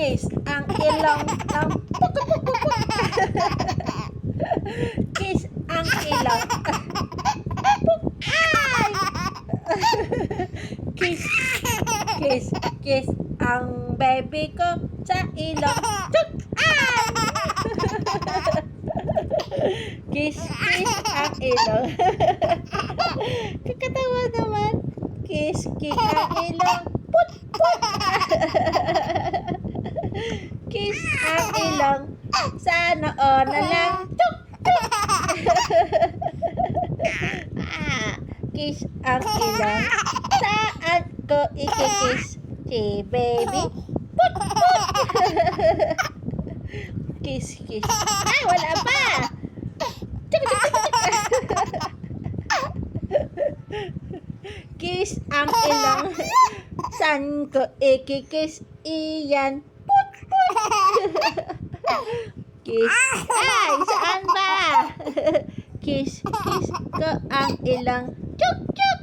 Kiss ang ilong ng pukupukupuk. Kiss ang ilong. Ay! Kiss, kiss, kiss ang baby ko sa ilong. Chuk! Ay! Kiss, kiss ang ilong. Kakatawa naman. Kiss, kiss ang ilong. Put, put. Kiss ang ilong. Sa noo na lang. Chuk, chuk. Kiss ang ilong. Saan ko ikikiss si baby? Put, put. Kiss, kiss. Ay, wala pa. Kiss ang ilong. Saan ko ikikiss iyan? Put, put. Kiss. Ay, saan ba? Kiss, kiss ko ang ilong. Chuk, chuk.